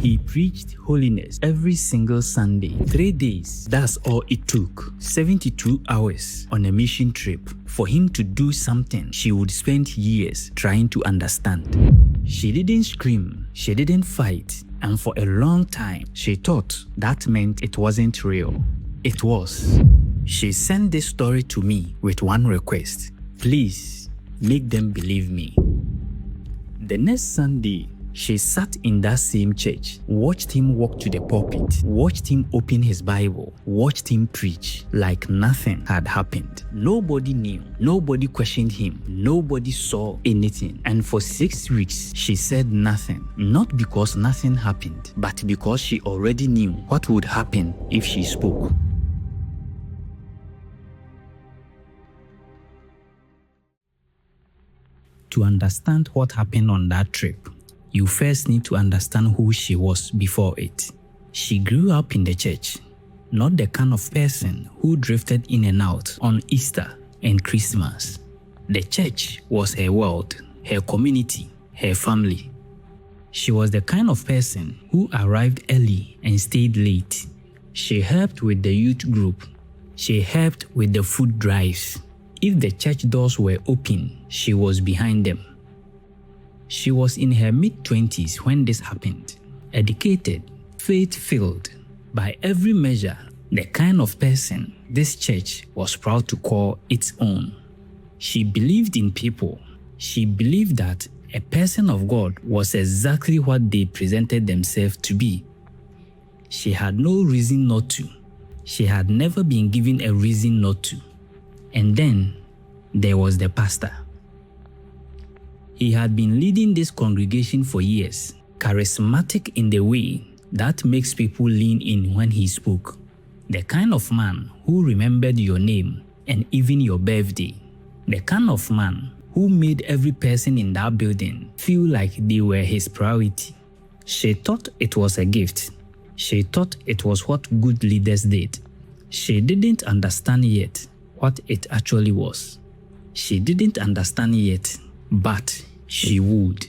He preached holiness every single Sunday. 3 days, that's all it took. 72 hours on a mission trip. For him to do something she would spend years trying to understand. She didn't scream, she didn't fight, and for a long time, she thought that meant it wasn't real. It was. She sent this story to me with one request. Please, make them believe me. The next Sunday, she sat in that same church, watched him walk to the pulpit, watched him open his Bible, watched him preach like nothing had happened. Nobody knew, nobody questioned him, nobody saw anything. And for 6 weeks, she said nothing. Not because nothing happened, but because she already knew what would happen if she spoke. To understand what happened on that trip, you first need to understand who she was before it. She grew up in the church, not the kind of person who drifted in and out on Easter and Christmas. The church was her world, her community, her family. She was the kind of person who arrived early and stayed late. She helped with the youth group. She helped with the food drives. If the church doors were open, she was behind them. She was in her mid-20s when this happened. Educated, faith-filled, by every measure, the kind of person this church was proud to call its own. She believed in people. She believed that a person of God was exactly what they presented themselves to be. She had no reason not to. She had never been given a reason not to. And then there was the pastor. He had been leading this congregation for years, charismatic in the way that makes people lean in when he spoke. The kind of man who remembered your name and even your birthday. The kind of man who made every person in that building feel like they were his priority. She thought it was a gift. She thought it was what good leaders did. She didn't understand yet what it actually was. She didn't understand yet, but she would.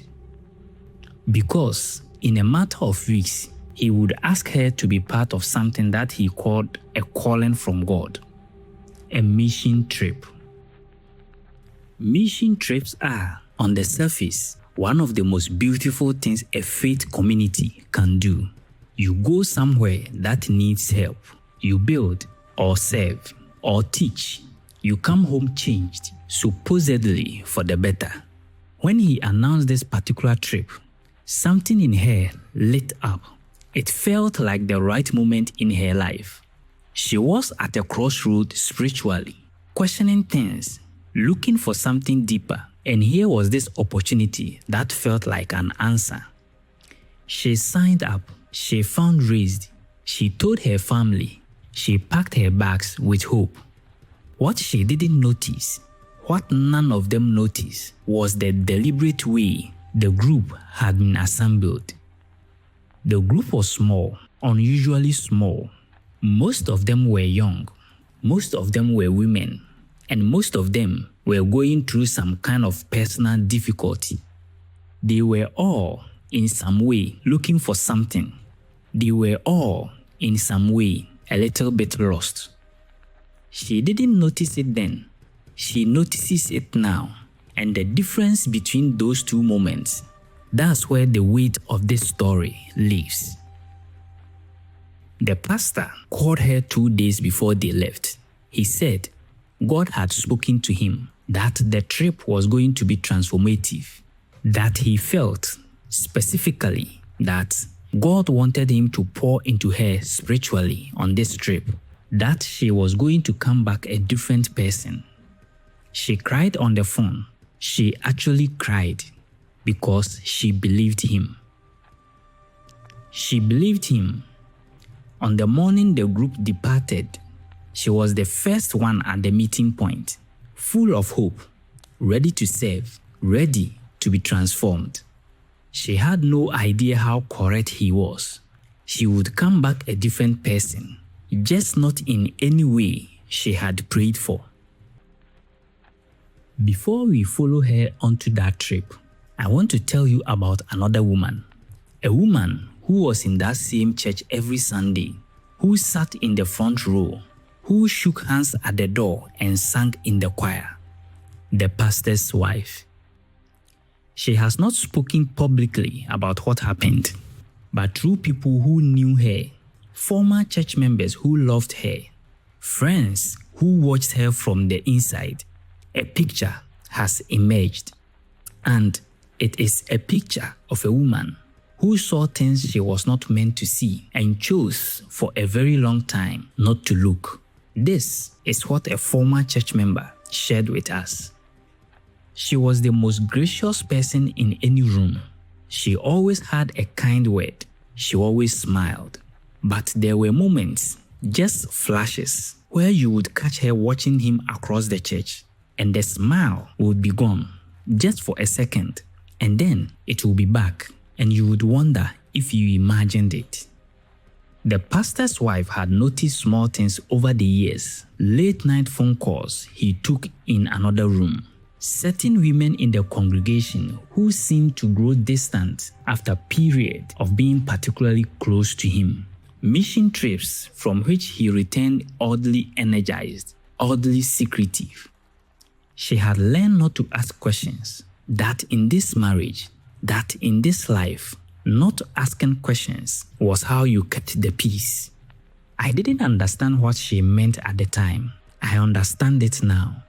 Because in a matter of weeks, he would ask her to be part of something that he called a calling from God, a mission trip. Mission trips are, on the surface, one of the most beautiful things a faith community can do. You go somewhere that needs help. You build or serve or teach. You come home changed, supposedly for the better. When he announced this particular trip, something in her lit up. It felt like the right moment in her life. She was at a crossroad spiritually, questioning things, looking for something deeper, and here was this opportunity that felt like an answer. She signed up, she fundraised, she told her family, she packed her bags with hope. What she didn't notice, what none of them noticed, was the deliberate way the group had been assembled. The group was small, unusually small. Most of them were young, most of them were women, and most of them were going through some kind of personal difficulty. They were all, in some way, looking for something. They were all, in some way, a little bit lost. She didn't notice it then. She notices it now. And the difference between those two moments, that's where the weight of this story lives. The pastor called her 2 days before they left. He said God had spoken to him that the trip was going to be transformative, that he felt specifically that God wanted him to pour into her spiritually on this trip, that she was going to come back a different person. She cried on the phone. She actually cried because she believed him. She believed him. On the morning the group departed, she was the first one at the meeting point, full of hope, ready to serve, ready to be transformed. She had no idea how correct he was. She would come back a different person, just not in any way she had prayed for. Before we follow her onto that trip, I want to tell you about another woman. A woman who was in that same church every Sunday, who sat in the front row, who shook hands at the door and sang in the choir. The pastor's wife. She has not spoken publicly about what happened, but through people who knew her, former church members who loved her, friends who watched her from the inside, a picture has emerged. And it is a picture of a woman who saw things she was not meant to see and chose for a very long time not to look. This is what a former church member shared with us. She was the most gracious person in any room. She always had a kind word. She always smiled. But there were moments, just flashes, where you would catch her watching him across the church, and the smile would be gone, just for a second, and then it would be back, and you would wonder if you imagined it. The pastor's wife had noticed small things over the years, late-night phone calls he took in another room, certain women in the congregation who seemed to grow distant after a period of being particularly close to him, mission trips from which he returned oddly energized, oddly secretive. She had learned not to ask questions, that in this marriage, that in this life, not asking questions was how you kept the peace. I didn't understand what she meant at the time. I understand it now.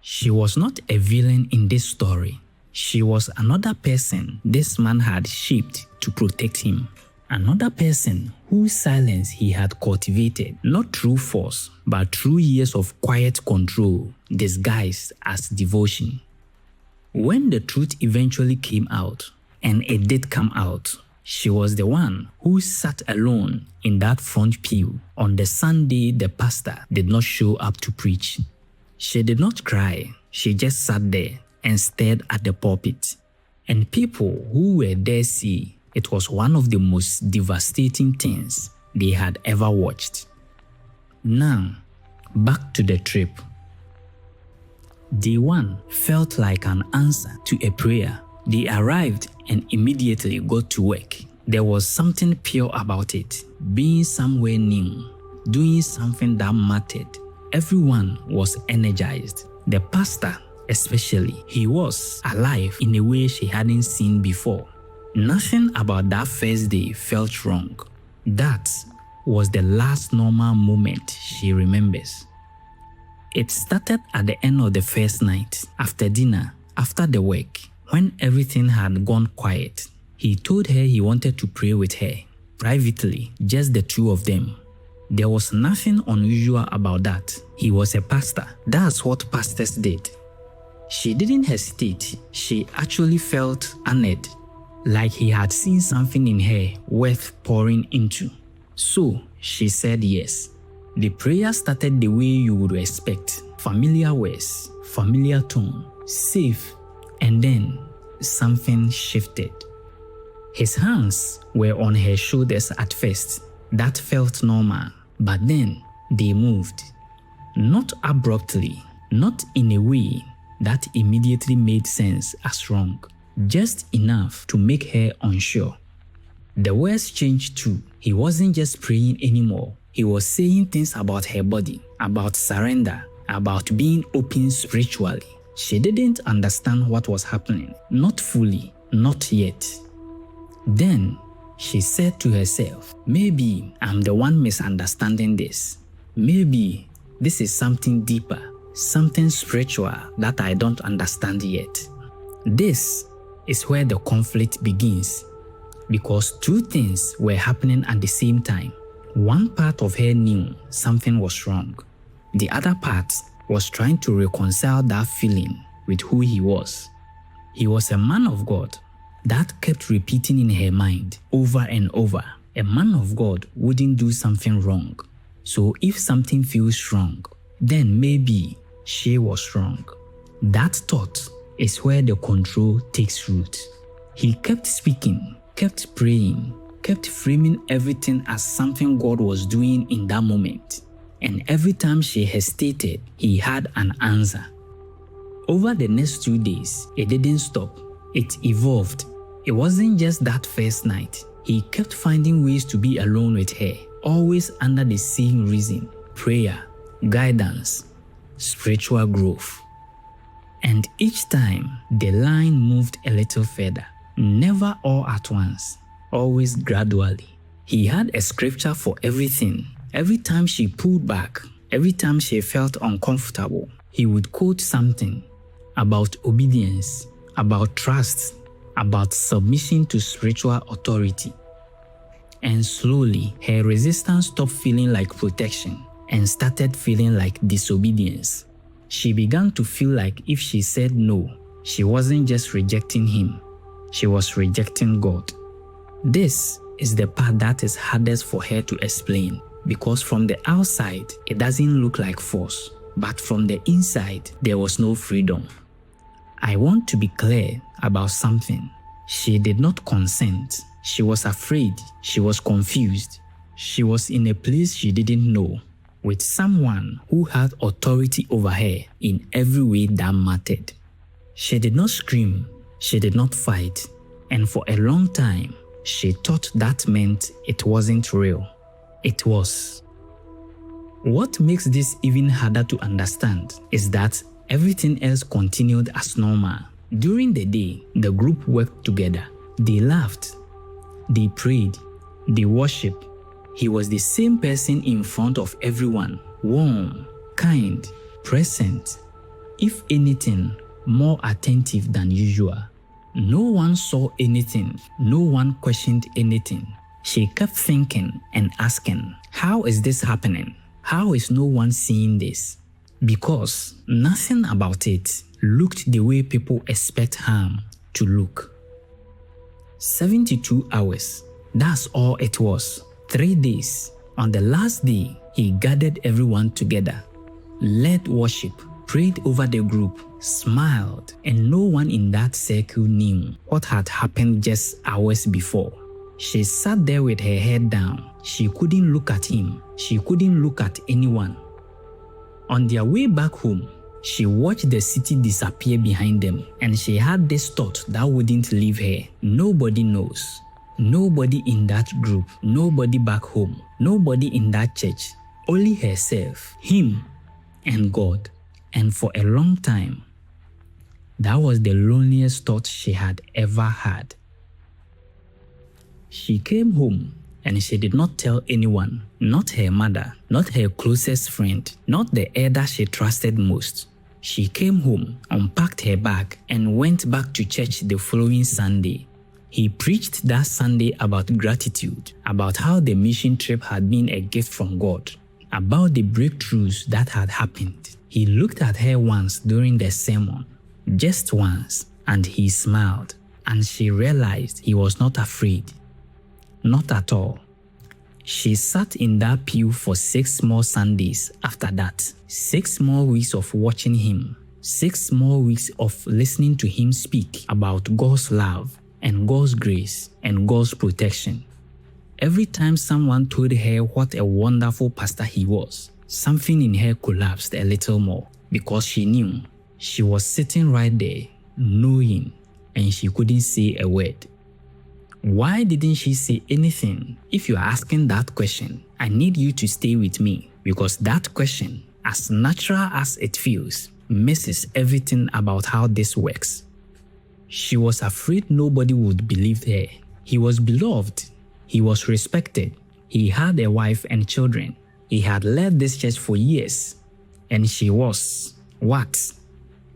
She was not a villain in this story. She was another person this man had shaped to protect him. Another person whose silence he had cultivated, not through force, but through years of quiet control disguised as devotion. When the truth eventually came out, and it did come out, she was the one who sat alone in that front pew on the Sunday the pastor did not show up to preach. She did not cry, she just sat there and stared at the pulpit. And people who were there see it was one of the most devastating things they had ever watched. Now, back to the trip. Day 1 felt like an answer to a prayer. They arrived and immediately got to work. There was something pure about it, being somewhere new, doing something that mattered. Everyone was energized. The pastor, especially, he was alive in a way she hadn't seen before. Nothing about that first day felt wrong. That was the last normal moment she remembers. It started at the end of the first night, after dinner, after the work, when everything had gone quiet. He told her he wanted to pray with her, privately, just the two of them. There was nothing unusual about that. He was a pastor. That's what pastors did. She didn't hesitate. She actually felt honored, like he had seen something in her worth pouring into. So she said yes. The prayer started the way you would expect. Familiar words, familiar tone, safe, and then something shifted. His hands were on her shoulders at first. That felt normal, but then they moved. Not abruptly, not in a way that immediately made sense as wrong, just enough to make her unsure. The words changed too. He wasn't just praying anymore. He was saying things about her body, about surrender, about being open spiritually. She didn't understand what was happening, not fully, not yet. Then she said to herself, maybe I'm the one misunderstanding this. Maybe this is something deeper, something spiritual that I don't understand yet. This is where the conflict begins, because two things were happening at the same time. One part of her knew something was wrong. The other part was trying to reconcile that feeling with who he was. He was a man of God. That kept repeating in her mind over and over. A man of God wouldn't do something wrong. So if something feels wrong, then maybe she was wrong. That thought is where the control takes root. He kept speaking, kept praying, kept framing everything as something God was doing in that moment. And every time she hesitated, he had an answer. Over the next 2 days, it didn't stop. It evolved. It wasn't just that first night. He kept finding ways to be alone with her, always under the same reason: prayer, guidance, spiritual growth. And each time, the line moved a little further, never all at once, always gradually. He had a scripture for everything. Every time she pulled back, every time she felt uncomfortable, he would quote something about obedience, about trust, about submission to spiritual authority. And slowly, her resistance stopped feeling like protection and started feeling like disobedience. She began to feel like if she said no, she wasn't just rejecting him, she was rejecting God. This is the part that is hardest for her to explain, because from the outside, it doesn't look like force, but from the inside, there was no freedom. I want to be clear about something. She did not consent. She was afraid. She was confused. She was in a place she didn't know, with someone who had authority over her in every way that mattered. She did not scream. She did not fight. And for a long time, she thought that meant it wasn't real. It was. What makes this even harder to understand is that everything else continued as normal. During the day, the group worked together. They laughed. They prayed. They worshiped. He was the same person in front of everyone, warm, kind, present. If anything, more attentive than usual. No one saw anything. No one questioned anything. She kept thinking and asking, how is this happening? How is no one seeing this? Because nothing about it looked the way people expect harm to look. 72 hours, that's all it was. 3 days. On the last day, he gathered everyone together, led worship, prayed over the group, smiled, and no one in that circle knew what had happened just hours before. She sat there with her head down. She couldn't look at him. She couldn't look at anyone. On their way back home, she watched the city disappear behind them, and she had this thought that wouldn't leave her. Nobody knows. Nobody in that group, nobody back home, nobody in that church, only herself, him, and God. And for a long time, that was the loneliest thought she had ever had. She came home and she did not tell anyone, not her mother, not her closest friend, not the elder she trusted most. She came home, unpacked her bag, and went back to church the following Sunday. He preached that Sunday about gratitude, about how the mission trip had been a gift from God, about the breakthroughs that had happened. He looked at her once during the sermon, just once, and he smiled, and she realized he was not afraid. Not at all. She sat in that pew for 6 more Sundays after that. 6 more weeks of watching him. 6 more weeks of listening to him speak about God's love and God's grace and God's protection. Every time someone told her what a wonderful pastor he was, something in her collapsed a little more, because she knew she was sitting right there, knowing, and she couldn't say a word. Why didn't she say anything? If you are asking that question, I need you to stay with me, because that question, as natural as it feels, misses everything about how this works. She was afraid nobody would believe her. He was beloved. He was respected. He had a wife and children. He had led this church for years. And she was, what?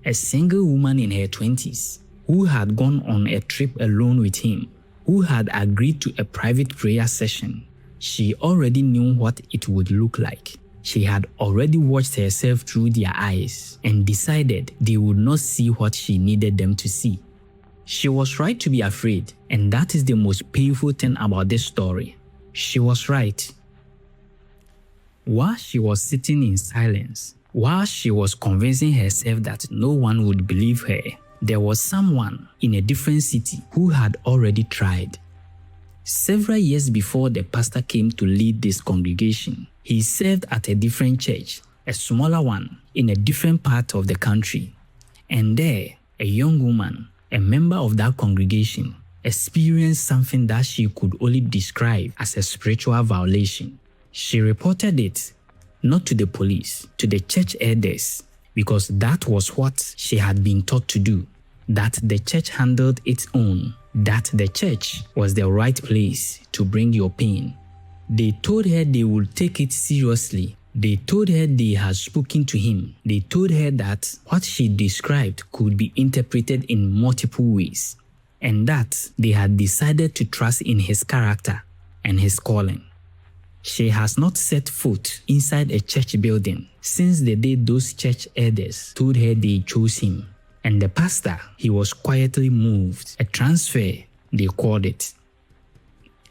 A single woman in her 20s who had gone on a trip alone with him, who had agreed to a private prayer session. She already knew what it would look like. She had already watched herself through their eyes and decided they would not see what she needed them to see. She was right to be afraid, and that is the most painful thing about this story. She was right. While she was sitting in silence, while she was convincing herself that no one would believe her, there was someone in a different city who had already tried. Several years before the pastor came to lead this congregation, he served at a different church, a smaller one, in a different part of the country. And there, a young woman, a member of that congregation, experienced something that she could only describe as a spiritual violation. She reported it not to the police, to the church elders, because that was what she had been taught to do, that the church handled its own, that the church was the right place to bring your pain. They told her they would take it seriously. They told her they had spoken to him. They told her that what she described could be interpreted in multiple ways, and that they had decided to trust in his character and his calling. She has not set foot inside a church building since the day those church elders told her they chose him. And the pastor, he was quietly moved. A transfer, they called it.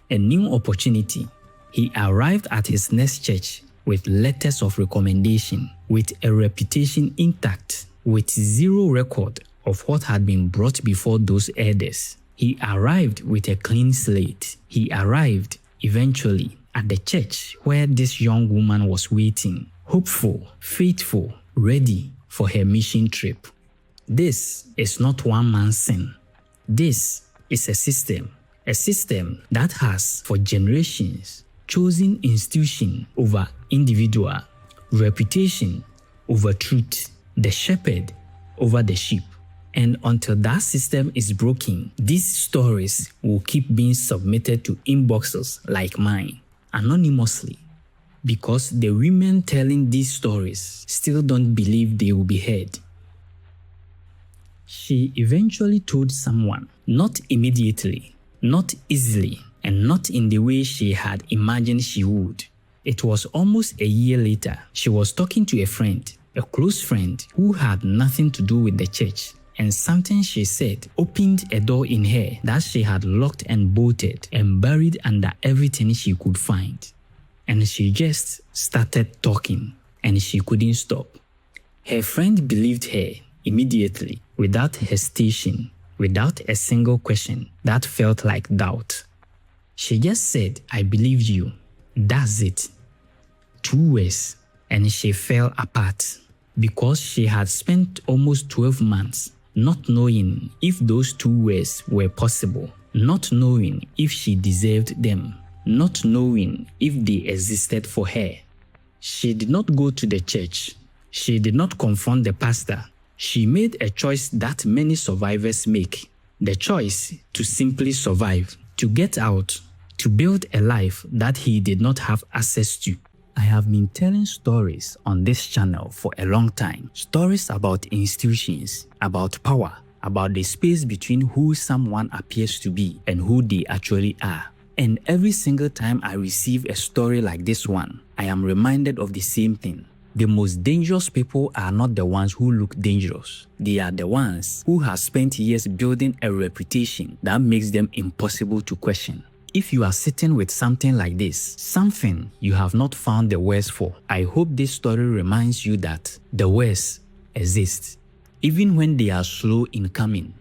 A new opportunity. He arrived at his next church with letters of recommendation, with a reputation intact, with zero record of what had been brought before those elders. He arrived with a clean slate. He arrived, eventually, at the church where this young woman was waiting, hopeful, faithful, ready for her mission trip. This is not one man's sin. This is a system that has, for generations, chosen institution over individual, reputation over truth, the shepherd over the sheep. And until that system is broken, these stories will keep being submitted to inboxes like mine, anonymously, because the women telling these stories still don't believe they will be heard. She eventually told someone, not immediately, not easily, and not in the way she had imagined she would. It was almost a year later. She was talking to a friend, a close friend who had nothing to do with the church, and something she said opened a door in her that she had locked and bolted and buried under everything she could find. And she just started talking, and she couldn't stop. Her friend believed her immediately, without hesitation, without a single question that felt like doubt. She just said, "I believe you." That's it. 2 words, and she fell apart, because she had spent almost 12 months not knowing if those 2 words were possible, not knowing if she deserved them, not knowing if they existed for her. She did not go to the church. She did not confront the pastor. She made a choice that many survivors make, the choice to simply survive, to get out, to build a life that he did not have access to. I have been telling stories on this channel for a long time. Stories about institutions, about power, about the space between who someone appears to be and who they actually are. And every single time I receive a story like this one, I am reminded of the same thing. The most dangerous people are not the ones who look dangerous. They are the ones who have spent years building a reputation that makes them impossible to question. If you are sitting with something like this, something you have not found the words for, I hope this story reminds you that the words exist, even when they are slow in coming,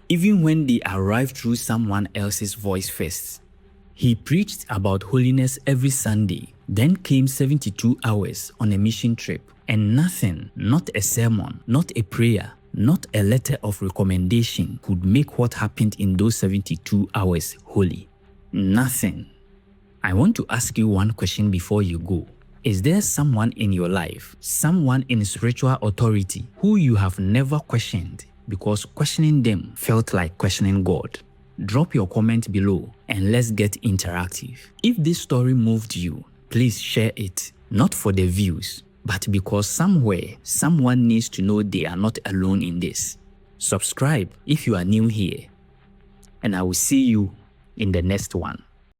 even when they arrive through someone else's voice first. He preached about holiness every Sunday, then came 72 hours on a mission trip, and nothing, not a sermon, not a prayer, not a letter of recommendation could make what happened in those 72 hours holy. Nothing. I want to ask you one question before you go. Is there someone in your life, someone in spiritual authority who you have never questioned because questioning them felt like questioning God? Drop your comment below and let's get interactive. If this story moved you, please share it, not for the views, but because somewhere, someone needs to know they are not alone in this. Subscribe if you are new here, and I will see you in the next one.